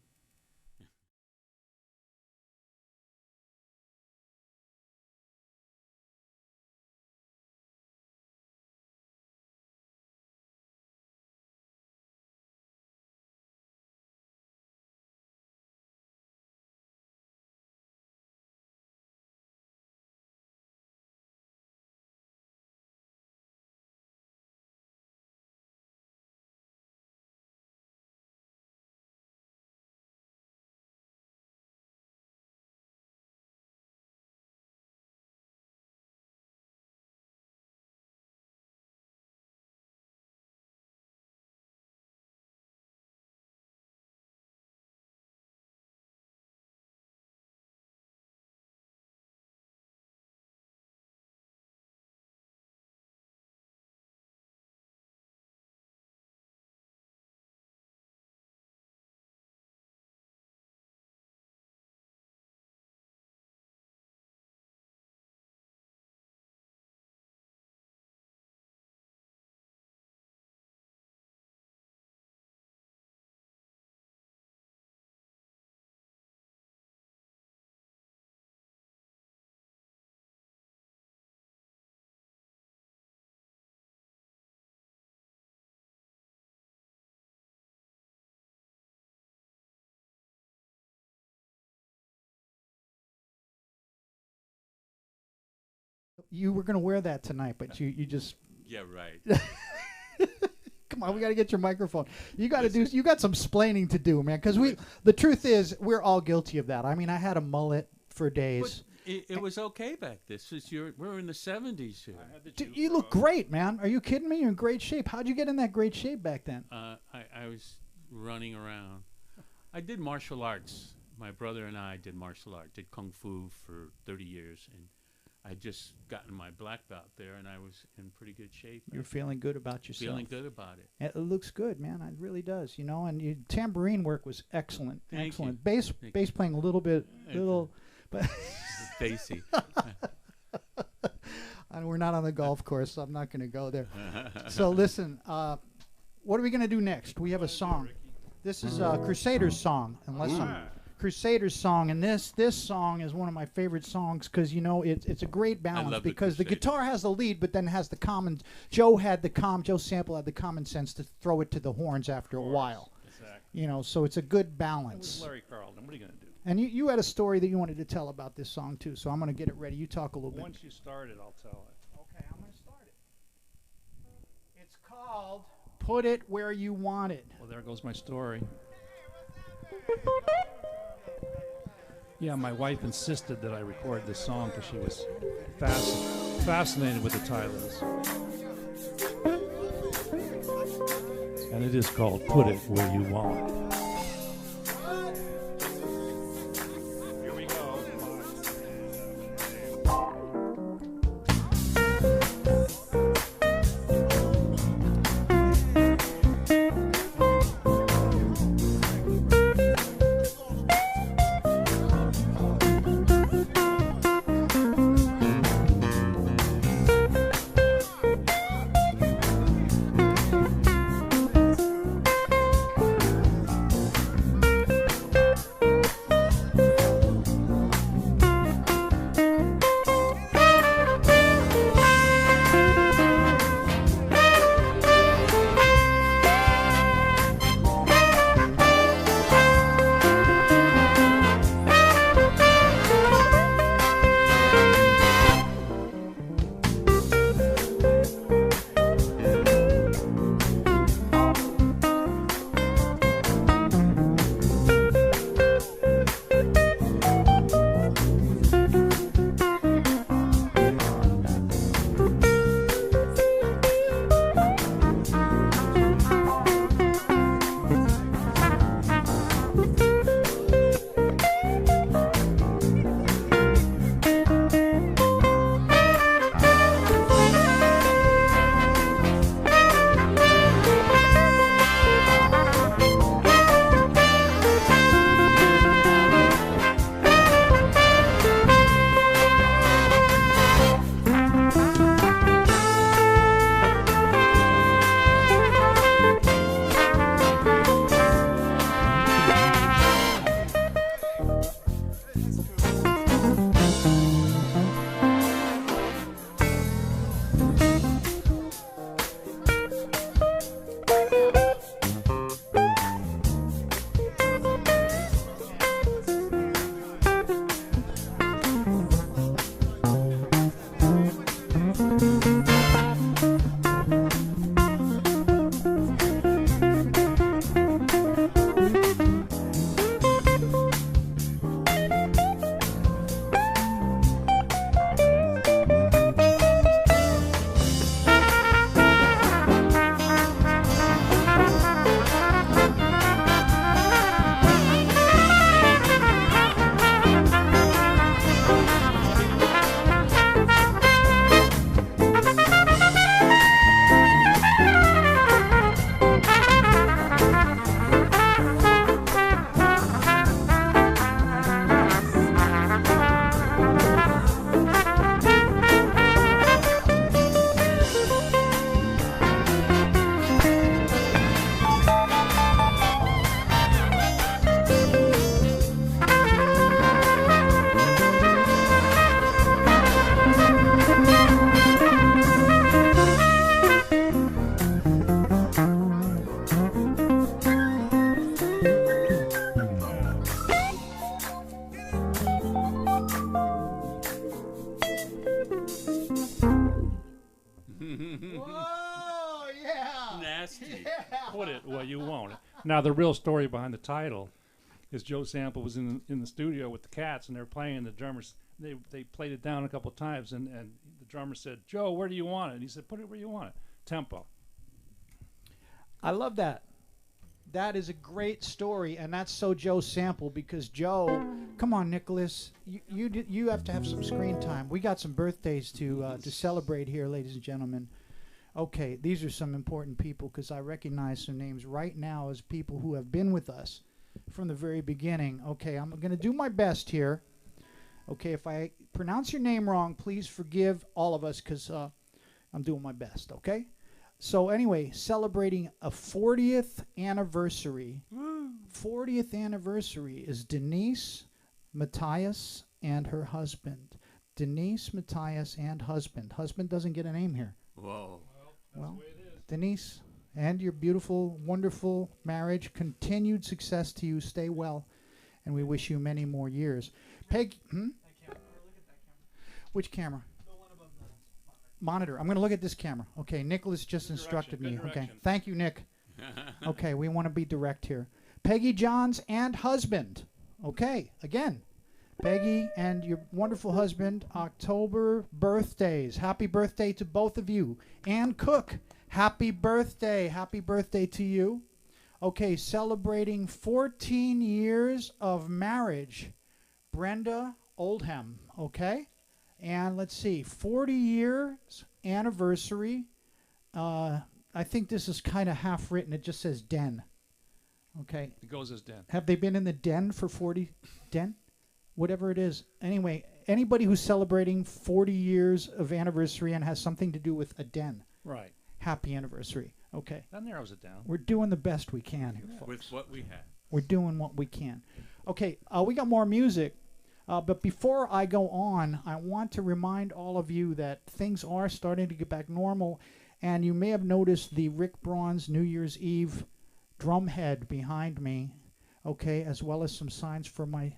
Speaker 1: You were going to wear that tonight, but you just
Speaker 3: Yeah, right.
Speaker 1: come on. We got to get your microphone. You got to do. You got some splaining to do, man. Because the truth is, we're all guilty of that. I mean, I had a mullet for days.
Speaker 3: But it was okay back. We're in the 70s here.
Speaker 1: Dude, you look great, man. Are you kidding me? You're in great shape. How'd you get in that great shape back then?
Speaker 3: I was running around. I did martial arts. My brother and I did martial arts, did kung fu for 30 years, and I just gotten my black belt there, and I was in pretty good shape.
Speaker 1: You're feeling good about yourself.
Speaker 3: Feeling good about it.
Speaker 1: It looks good, man. It really does. You know, and your tambourine work was excellent.
Speaker 3: Thank
Speaker 1: excellent.
Speaker 3: you.
Speaker 1: Bass playing a little bit, but
Speaker 3: Bassy.
Speaker 1: and we're not on the golf course, so I'm not going to go there. So listen, what are we going to do next? We have a song. This is a Crusaders song, Crusaders song, and this song is one of my favorite songs because, you know, it's a great balance because the guitar has the lead, but then has the common. Joe Sample had the common sense to throw it to the horns after a while.
Speaker 2: Exactly.
Speaker 1: You know, so it's a good
Speaker 2: It was
Speaker 1: balance.
Speaker 2: Larry Carlton. What are you going to do?
Speaker 1: And you had a story that you wanted to tell about this song too, so I'm going to get it ready. You talk a little bit.
Speaker 2: Once you start it, I'll tell it.
Speaker 1: Okay, I'm going to start it. It's called "Put It Where You Want It."
Speaker 2: Well, there goes my story. Yeah, my wife insisted that I record this song because she was fascinated with the Tylers. And it is called "Put It Where You Want It." Here we go.
Speaker 1: Whoa, yeah.
Speaker 3: Nasty.
Speaker 1: Yeah.
Speaker 2: Put it well, you won't. Now, the real story behind the title is Joe Sample was in the studio with the Cats, and they were playing, and the drummers, they played it down a couple of times, and the drummer said, Joe, where do you want it? And he said, put it where you want it. Tempo.
Speaker 1: I love that. That is a great story, and that's so Joe Sample, because Joe, come on, Nicholas, you have to have some screen time. We got some birthdays to celebrate here, ladies and gentlemen. Okay, these are some important people, because I recognize some names right now as people who have been with us from the very beginning. Okay, I'm going to do my best here. Okay, if I pronounce your name wrong, please forgive all of us, because I'm doing my best, okay? So anyway, celebrating a 40th anniversary. 40th anniversary is Denise Matthias and her husband. Denise Matthias and husband. Husband doesn't get a name here.
Speaker 3: Whoa.
Speaker 1: Well, Denise, and your beautiful, wonderful marriage. Continued success to you. Stay well, and we wish you many more years. Peg,
Speaker 5: That camera. Look at that camera.
Speaker 1: which camera?
Speaker 5: The one above the
Speaker 1: Monitor. I'm going to look at this camera. Okay, Nicholas just
Speaker 2: Good
Speaker 1: instructed
Speaker 2: direction,
Speaker 1: me.
Speaker 2: good
Speaker 1: Okay,
Speaker 2: direction.
Speaker 1: thank you, Nick. Okay, we want to be direct here. Peggy Johns and husband. Okay, again. Peggy and your wonderful husband, October birthdays. Happy birthday to both of you. Ann Cook, happy birthday. Happy birthday to you. Okay, celebrating 14 years of marriage. Brenda Oldham, okay? And let's see, 40 years anniversary. I think this is kind of half written. It just says den. Okay.
Speaker 2: It goes as Den.
Speaker 1: Have they been in the den for 40? Den? Whatever it is. Anyway, anybody who's celebrating 40 years of anniversary and has something to do with a den,
Speaker 2: Right.
Speaker 1: happy anniversary. Okay.
Speaker 2: That narrows it down.
Speaker 1: We're doing the best we can here, folks.
Speaker 3: With what we have.
Speaker 1: We're doing what we can. Okay, we got more music. But before I go on, I want to remind all of you that things are starting to get back normal. And you may have noticed the Rick Braun's New Year's Eve drum head behind me, okay, as well as some signs for my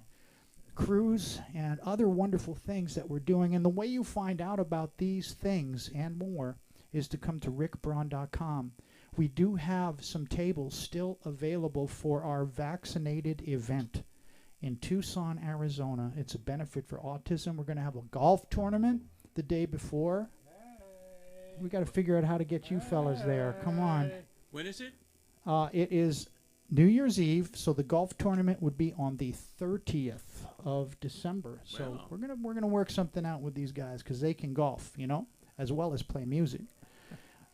Speaker 1: cruise and other wonderful things that we're doing. And the way you find out about these things and more is to come to rickbraun.com. We do have some tables still available for our vaccinated event in Tucson, Arizona. It's a benefit for autism. We're going to have a golf tournament the day before. We got to figure out how to get you fellas there. Come on.
Speaker 3: When is it?
Speaker 1: It is New Year's Eve, so the golf tournament would be on the 30th of December. So
Speaker 3: Wow.
Speaker 1: we're gonna work something out with these guys because they can golf, you know, as well as play music.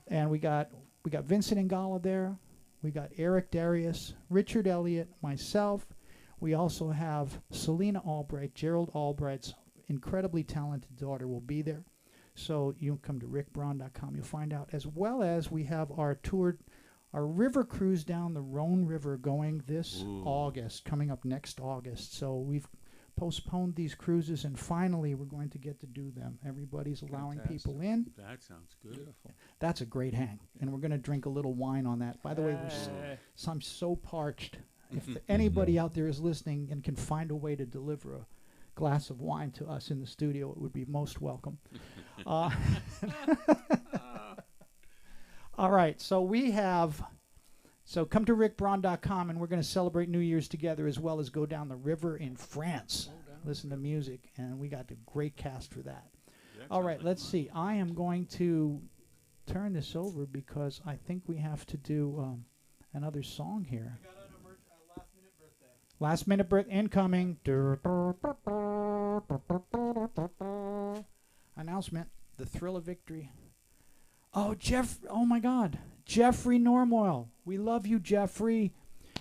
Speaker 1: And we got Vincent Ingala there. We got Eric Darius, Richard Elliott, myself. We also have Selena Albright, Gerald Albright's incredibly talented daughter will be there. So you can come to rickbraun.com. You'll find out, as well as we have our tour, our river cruise down the Rhone River going this August, coming up next August. So we've postponed these cruises, and finally we're going to get to do them. Everybody's allowing
Speaker 2: Fantastic.
Speaker 1: people in.
Speaker 3: That sounds good.
Speaker 2: Beautiful.
Speaker 1: That's a great hang, and we're going to drink a little wine on that. By the way,
Speaker 2: Hey.
Speaker 1: so I'm so parched. If anybody out there is listening and can find a way to deliver a glass of wine to us in the studio, it would be most welcome. All right, so come to rickbraun.com, and we're going to celebrate New Year's together, as well as go down the river in France, listen to music, and we got a great cast for that. All right, let's see. I am going to turn this over because I think we have to do another song here.
Speaker 5: We got an last minute birthday.
Speaker 1: Last minute break incoming. Announcement. The thrill of victory. Oh, oh my God. Jeffrey Normoyle. We love you, Jeffrey.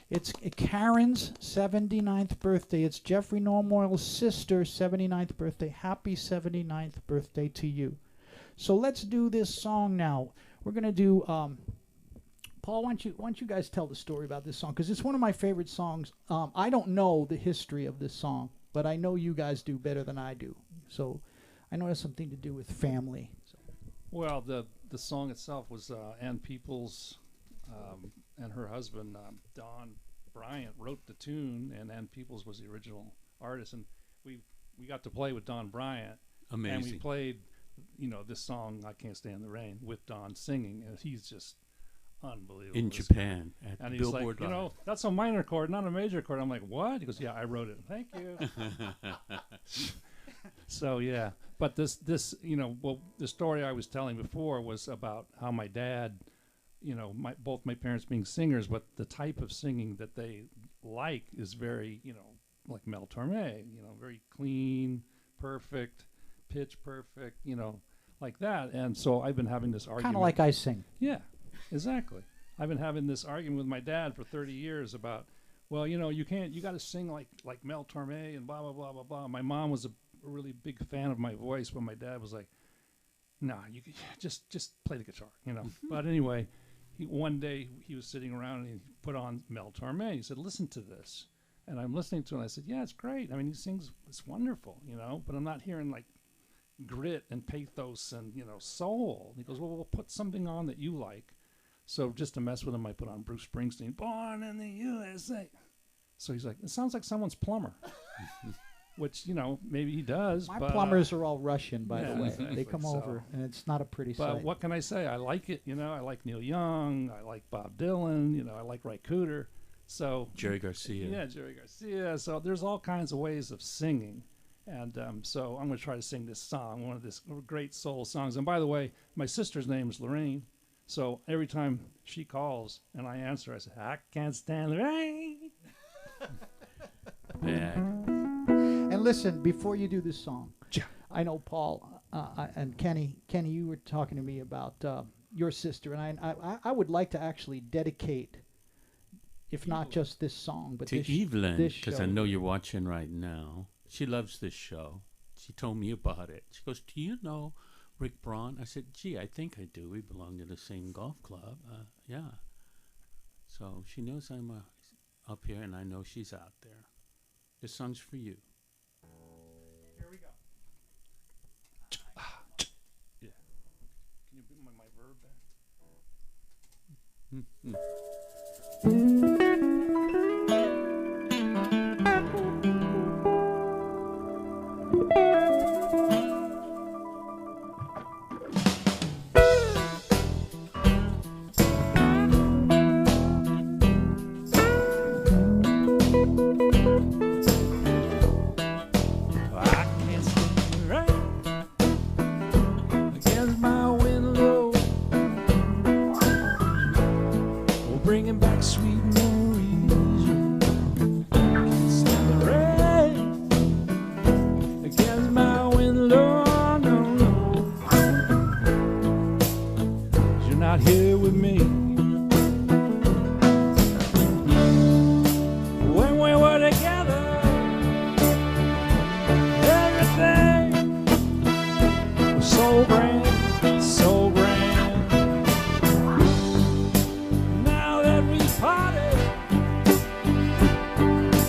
Speaker 1: It's Karen's 79th birthday. It's Jeffrey Normoyle's sister's 79th birthday. Happy 79th birthday to you. So let's do this song now. We're going to do... Paul, why don't you guys tell the story about this song? Because it's one of my favorite songs. I don't know the history of this song, but I know you guys do better than I do. So I know it has something to do with family. So.
Speaker 2: Well, the song itself was Ann Peoples and her husband, Don Bryant, wrote the tune, and Ann Peoples was the original artist. And we got to play with Don Bryant.
Speaker 3: Amazing.
Speaker 2: And we played, this song "I Can't Stand the Rain" with Don singing, and he's just unbelievable.
Speaker 3: In
Speaker 2: this guy.
Speaker 3: Japan at
Speaker 2: And he's
Speaker 3: Billboard
Speaker 2: like,
Speaker 3: Live.
Speaker 2: that's a minor chord, not a major chord. I'm like, what? He goes, yeah, I wrote it. Thank you. So yeah, but this the story I was telling before was about how my dad, both my parents being singers, but the type of singing that they like is very, like Mel Torme, very clean, perfect, pitch perfect, like that. And so I've been having this argument.
Speaker 1: Kind of like I sing.
Speaker 2: Yeah, exactly. I've been having this argument with my dad for 30 years about, well, you got to sing like Mel Torme and blah, blah, blah, blah, blah. My mom was a really big fan of my voice, but my dad was like, nah, you just play the guitar, But anyway, one day he was sitting around and he put on Mel Torme. He said, listen to this. And I'm listening to it and I said, yeah, it's great. I mean, he sings, it's wonderful, but I'm not hearing like grit and pathos and, soul. He goes, well, we'll put something on that you like. So just to mess with him, I put on Bruce Springsteen, Born in the USA. So he's like, it sounds like someone's plumber. Which, maybe he does.
Speaker 1: My
Speaker 2: but,
Speaker 1: plumbers are all Russian, by the
Speaker 2: yeah,
Speaker 1: way.
Speaker 2: exactly.
Speaker 1: They come over, and it's not a pretty
Speaker 2: But
Speaker 1: sight.
Speaker 2: what can I say? I like it. I like Neil Young. I like Bob Dylan. I like Ray Cooder. So
Speaker 3: Jerry Garcia.
Speaker 2: Yeah, Jerry Garcia. So there's all kinds of ways of singing. And so I'm going to try to sing this song, one of this great soul songs. And by the way, my sister's name is Lorraine. So every time she calls and I answer, I say, I can't stand the rain.
Speaker 3: Bad.
Speaker 1: And listen, before you do this song,
Speaker 2: Yeah.
Speaker 1: I know Paul and Kenny, you were talking to me about your sister, and I would like to actually dedicate, if not just this song, but
Speaker 3: To
Speaker 1: this
Speaker 3: Evelyn,
Speaker 1: this
Speaker 3: because I
Speaker 1: show.
Speaker 3: know you're watching right now. She loves this show. She told me about it. She goes, do you know Rick Braun? I said, gee, I think I do. We belong to the same golf club. Yeah. So she knows I'm up here, and I know she's out there. This song's for you.
Speaker 5: Here we go.
Speaker 2: Yeah. Can you bring my verb back?
Speaker 3: Mm-hmm.
Speaker 4: I can't stand the rain against my window, bringing back sweet memories. Can't stand the rain against my window, no, no. 'Cause you're not here with me. When we were together, everything was so grand, so grand. Now that we parted,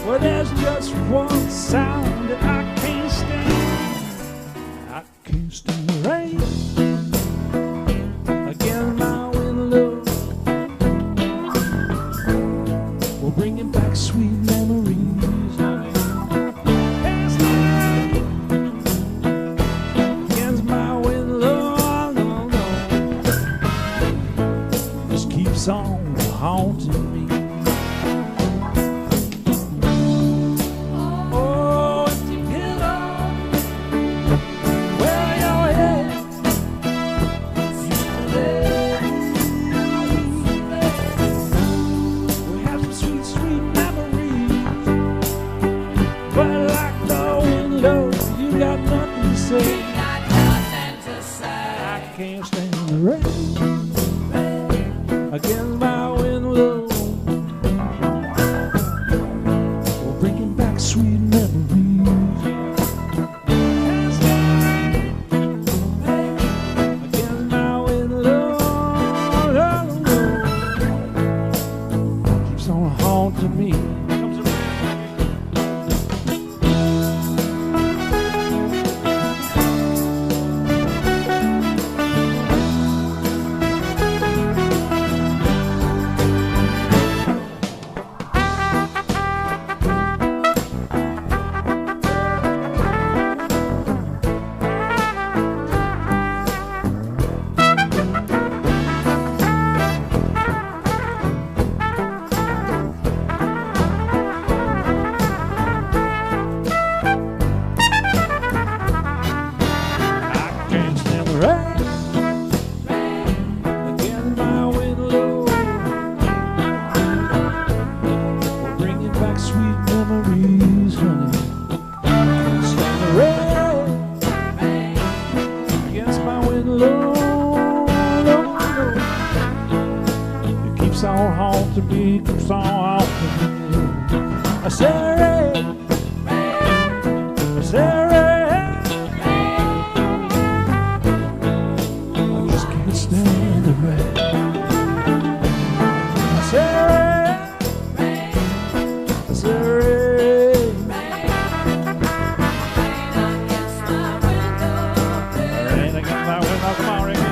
Speaker 4: well, there's just one sound that I can't stand. I can't stand the rain against my window. We're bringing back sweet memories. Can't stand against my window, no, no. This keeps on haunting me. Oh, empty pillow, where your head used to lay. We have some sweet, sweet memories, but like the window, you got nothing to say. I can't stand the rain against my window. We're bringing back sweet memories. Can't stand against my window. Keeps on haunting me. rain against my window will bring you back sweet memories, honey. Can't stand the rain against my window. It keeps on haunting me, keeps on haunting me. I said rain, I said rain. I just can't stand the rain. I said rain, I said rain. Rain against my window, come on, Ricky.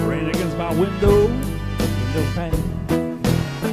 Speaker 4: Rain against my window pane.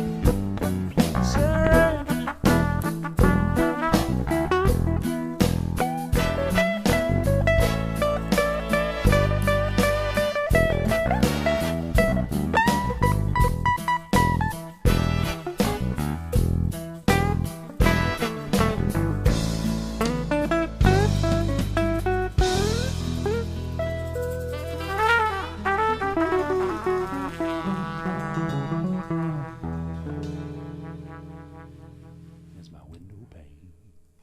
Speaker 4: Against my window pane.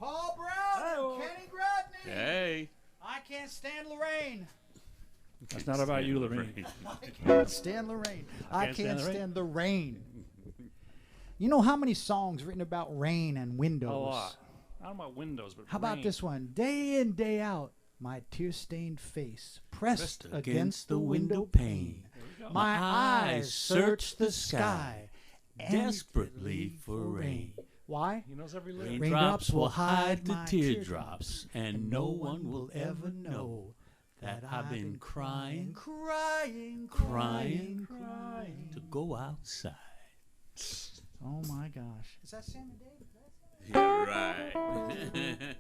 Speaker 1: Paul Brown and Kenny Gradney.
Speaker 3: Hey.
Speaker 1: I can't stand Lorraine.
Speaker 2: That's not about you, Lorraine.
Speaker 1: I can't stand Lorraine. I can't stand the rain. You know how many songs written about rain and windows?
Speaker 2: A lot. I don't know about windows, but
Speaker 1: How about
Speaker 2: rain.
Speaker 1: this one? Day in, day out, my tear-stained face pressed against the window pane.
Speaker 2: There we go.
Speaker 1: My eyes search the sky
Speaker 3: desperately for rain.
Speaker 1: Why?
Speaker 2: He knows every lyric.
Speaker 3: Raindrops will hide the
Speaker 1: my
Speaker 3: teardrops, and no one will ever know that I've been crying,
Speaker 1: crying,
Speaker 3: crying,
Speaker 1: crying.
Speaker 3: to go outside.
Speaker 1: Oh my gosh. Is that Sam and Dave?
Speaker 3: You're right.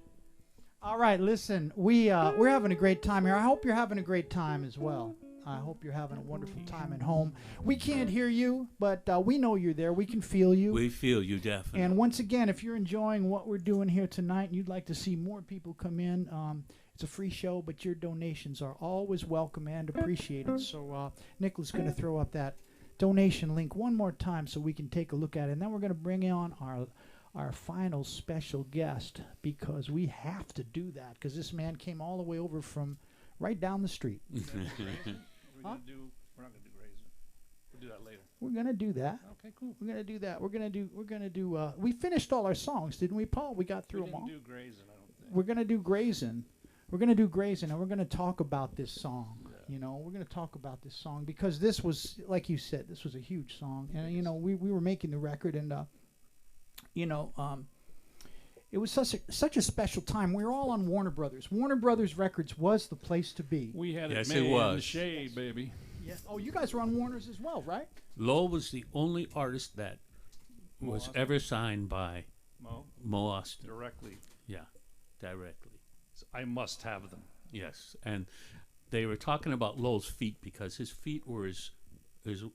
Speaker 1: All right, listen, we're having a great time here. I hope you're having a great time as well. I hope you're having a wonderful time at home. We can't hear you, but we know you're there. We can feel you.
Speaker 3: We feel you definitely.
Speaker 1: And once again, if you're enjoying what we're doing here tonight and you'd like to see more people come in, it's a free show, but your donations are always welcome and appreciated. So Nicholas is going to throw up that donation link one more time so we can take a look at it. And then we're going to bring on our final special guest, because we have to do that, because this man came all the way over from right down the street.
Speaker 2: We're not going to do Grazing. We'll do that later.
Speaker 1: We're going to do that.
Speaker 2: Okay, cool.
Speaker 1: We're going to do that. We're going to do we finished all our songs, didn't we, Paul? We got through
Speaker 2: We
Speaker 1: them all.
Speaker 2: didn't do Grazing, I don't think.
Speaker 1: We're going to do Grazing. We're going to do Grazing, and we're going to talk about this song.
Speaker 2: Yeah.
Speaker 1: You know, we're going to talk about this song because this was, like you said, this was a huge song. And, you know, we were making the record, and, you know, it was such a special time. We were all on Warner Brothers. Warner Brothers Records was the place to be.
Speaker 2: We had
Speaker 3: Yes,
Speaker 2: it
Speaker 3: it
Speaker 2: made in the
Speaker 3: was.
Speaker 2: shade, baby.
Speaker 1: Yeah. Oh, you guys were on Warner's as well, right?
Speaker 3: Lowell was the only artist that was
Speaker 2: Austin.
Speaker 3: ever signed by Mo Austin.
Speaker 2: Directly.
Speaker 3: Yeah, directly.
Speaker 2: So I must have them.
Speaker 3: Yes, and they were talking about Lowell's feet because his feet were as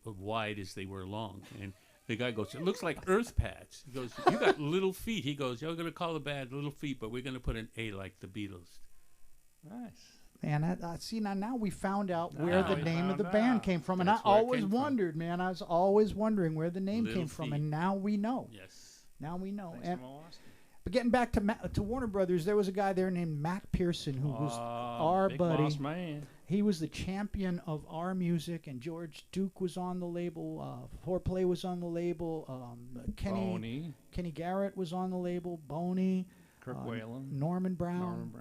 Speaker 3: wide as they were long. And the guy goes, "It looks like earth pads." He goes, "You got little feet." He goes, "You're going to call the band Little Feet, but we're going to put an A like the Beatles."
Speaker 2: Nice.
Speaker 1: And I see now we found out where
Speaker 2: Now
Speaker 1: the
Speaker 2: we
Speaker 1: name of the
Speaker 2: found
Speaker 1: band
Speaker 2: out.
Speaker 1: came from, and I
Speaker 3: That's where it
Speaker 1: always
Speaker 3: came from.
Speaker 1: wondered, man. I was always wondering where the name
Speaker 3: Little
Speaker 1: came from,
Speaker 3: Feet.
Speaker 1: and now we know.
Speaker 3: Yes.
Speaker 1: Now we know.
Speaker 2: Thanks
Speaker 1: And
Speaker 2: to Mo Austin.
Speaker 1: but getting back to Warner Brothers, there was a guy there named Matt Pearson who was our
Speaker 2: Big
Speaker 1: buddy.
Speaker 2: Boss man.
Speaker 1: He was the champion of our music, and George Duke was on the label. Foreplay was on the label.
Speaker 2: Boney.
Speaker 1: Kenny Garrett was on the label. Boney.
Speaker 2: Kirk Whalen.
Speaker 1: Norman Brown.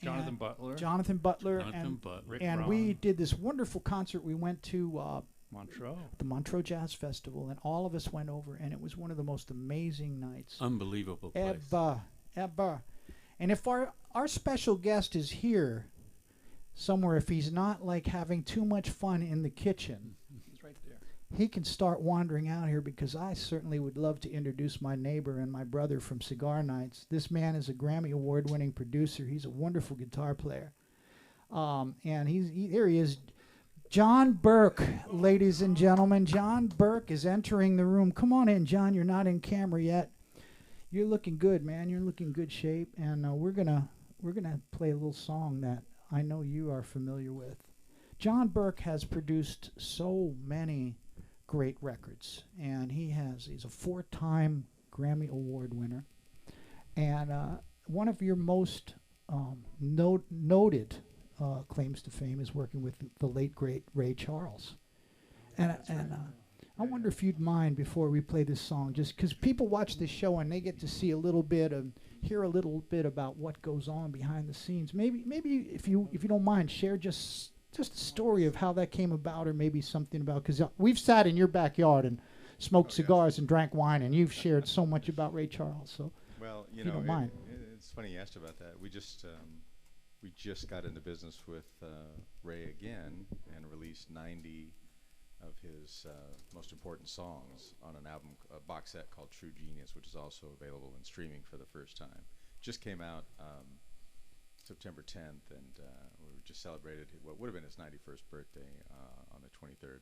Speaker 2: Jonathan
Speaker 1: and
Speaker 2: Butler.
Speaker 1: Jonathan Butler.
Speaker 3: Jonathan
Speaker 1: and
Speaker 3: Butler.
Speaker 2: Rick
Speaker 1: and
Speaker 2: Braun.
Speaker 1: we did this wonderful concert we went to
Speaker 2: Montreux.
Speaker 1: the Montreux Jazz Festival, and all of us went over, and it was one of the most amazing nights
Speaker 3: Unbelievable place.
Speaker 1: ever. And if our special guest is here somewhere, if he's not like having too much fun in the kitchen,
Speaker 2: He's right there.
Speaker 1: he can start wandering out here, because I certainly would love to introduce my neighbor and my brother from Cigar Nights. This man is a Grammy Award-winning producer. He's a wonderful guitar player. And here he is. John Burke, ladies and gentlemen. John Burke is entering the room. Come on in, John. You're not in camera yet. You're looking good, man. You're looking good shape. And we're gonna play a little song that I know you are familiar with. John Burke has produced so many great records, and he's a 4-time Grammy Award winner, and one of your most noted claims to fame is working with the late great Ray Charles. And I wonder if you'd mind, before we play this song, just because people watch this show and they get to see hear a little bit about what goes on behind the scenes. Maybe if you don't mind, share just a story of how that came about, or maybe something about, because we've sat in your backyard and smoked cigars and drank wine, and you've shared so much about Ray Charles. So,
Speaker 6: well,
Speaker 1: if you don't mind.
Speaker 6: It's funny you asked about that. We just got into business with Ray again and released 90 of his most important songs on an album, a box set called True Genius, which is also available in streaming for the first time. Just came out September 10th, and we just celebrated what would have been his 91st birthday on the 23rd.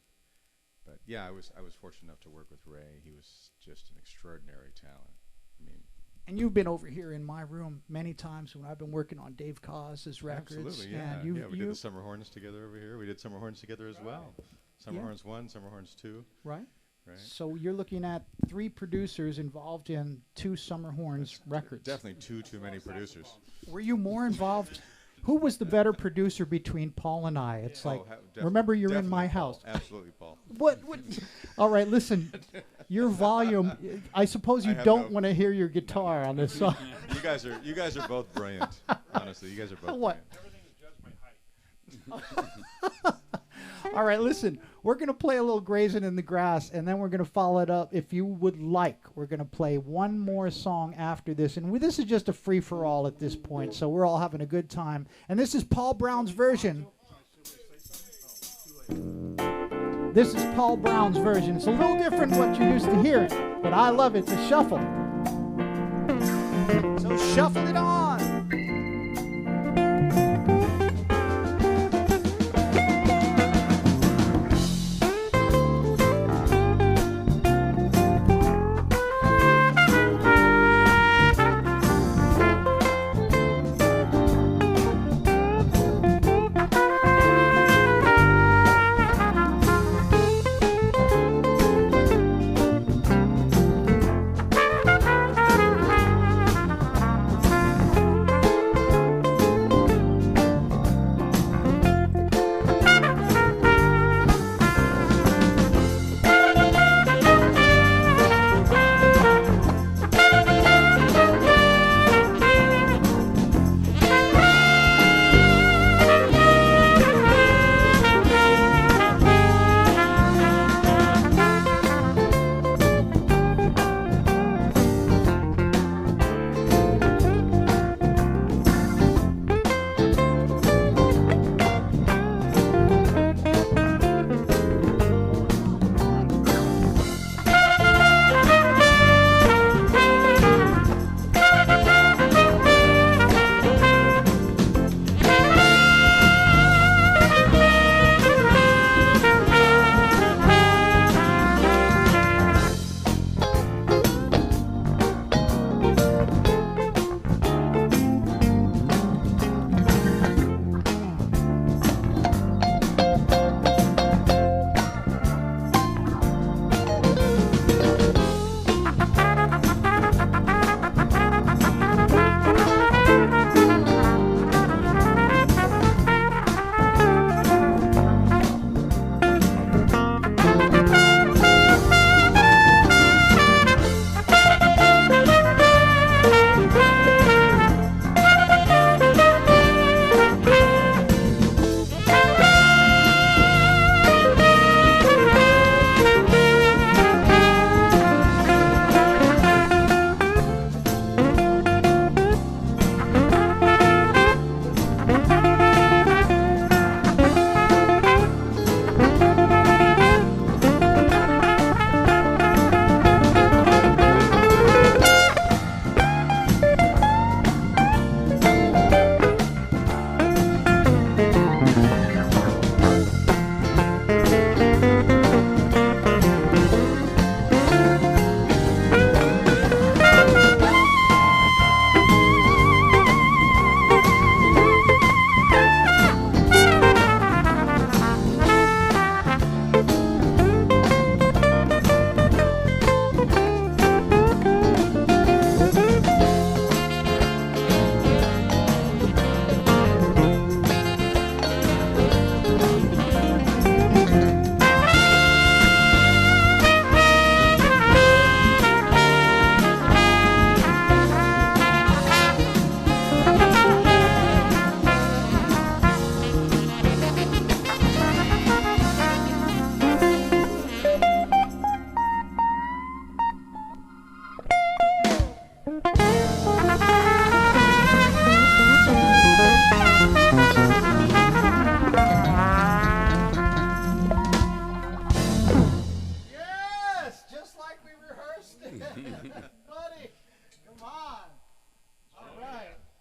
Speaker 6: But yeah, I was fortunate enough to work with Ray. He was just an extraordinary talent. I mean,
Speaker 1: and you've been over here in my room many times when I've been working on Dave Cause's records.
Speaker 6: Absolutely, yeah.
Speaker 1: And
Speaker 6: we did the Summer Horns together over here. We did Summer Horns together as well. Summer Horns 1, Summer Horns 2.
Speaker 1: Right.
Speaker 6: Right.
Speaker 1: So you're looking at 3 producers involved in 2 Summer Horns records.
Speaker 6: Definitely too many producers.
Speaker 1: Were you more involved? Who was the better producer between Paul and I? It's like, remember, you're in my house.
Speaker 6: Absolutely, Paul.
Speaker 1: What? All right, listen. Your volume. I suppose you don't want to hear your guitar on this song.
Speaker 6: You guys are both brilliant. Honestly, you guys are both
Speaker 1: what?
Speaker 6: brilliant. Everything is judged by height.
Speaker 1: All right, listen. We're going to play a little Grazing in the Grass, and then we're going to follow it up. If you would like, we're going to play one more song after this. And this is just a free-for-all at this point, so we're all having a good time. And this is Paul Brown's version. This is Paul Brown's version. It's a little different from what you're used to hearing, but I love it. It's a shuffle. So shuffle it on.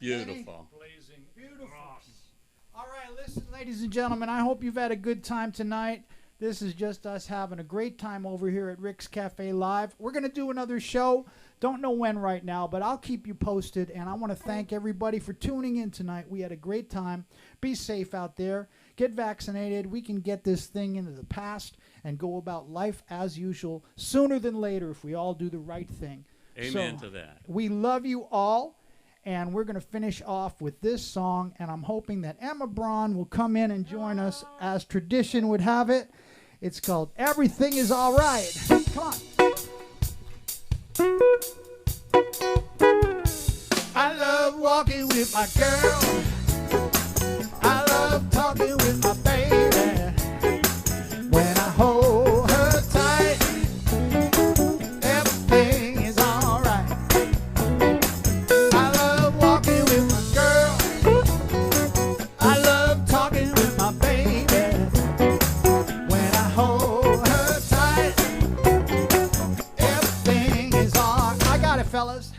Speaker 3: Beautiful.
Speaker 2: Blazing.
Speaker 1: Beautiful. All right, listen, ladies and gentlemen, I hope you've had a good time tonight. This is just us having a great time over here at Rick's Cafe Live. We're going to do another show. Don't know when right now, but I'll keep you posted. And I want to thank everybody for tuning in tonight. We had a great time. Be safe out there. Get vaccinated. We can get this thing into the past and go about life as usual sooner than later if we all do the right thing.
Speaker 3: Amen to that.
Speaker 1: We love you all. And we're going to finish off with this song, and I'm hoping that Emma Braun will come in and join us as tradition would have it. It's called Everything Is All Right. Come on. I love walking with my girl. I love talking with my baby. When I hold her tight, everything is all right. I love walking with my girl. I love talking with my baby. When I hold her tight, everything is all right. I got it, fellas.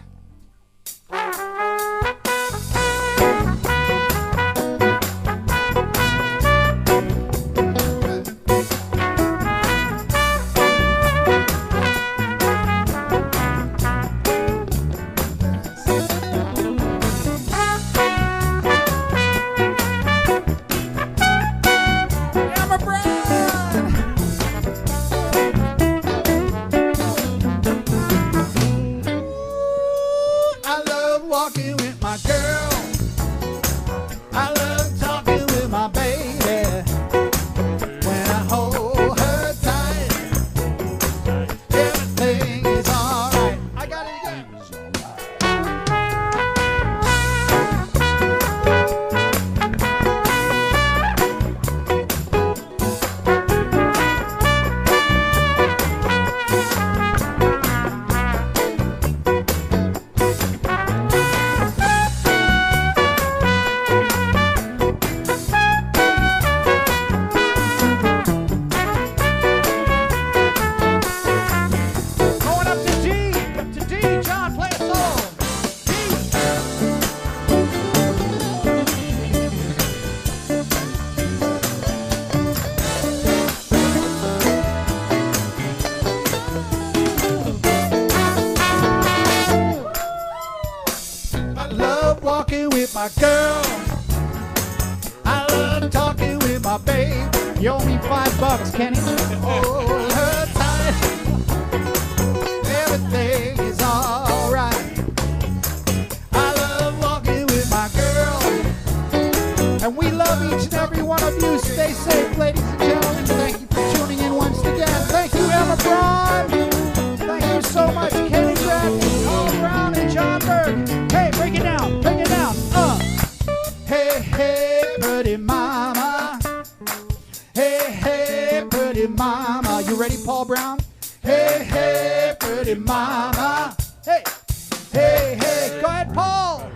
Speaker 1: My girl, I love talking with my babe. You owe me $5, Kenny. Hold her tight. Everything is all right. I love walking with my girl, and we love each and every one of you. Stay safe, ladies and gentlemen. Thank you for tuning in once again. Thank you, Emma Braun. Thank you so much, Kenny Gradney, Paul Brown, and John Berg. Hey, break it down, break it down. Hey, hey, pretty mama. Hey, hey, pretty mama. You ready, Paul Brown? Hey, hey, pretty mama. Hey, hey, hey. Go ahead, Paul.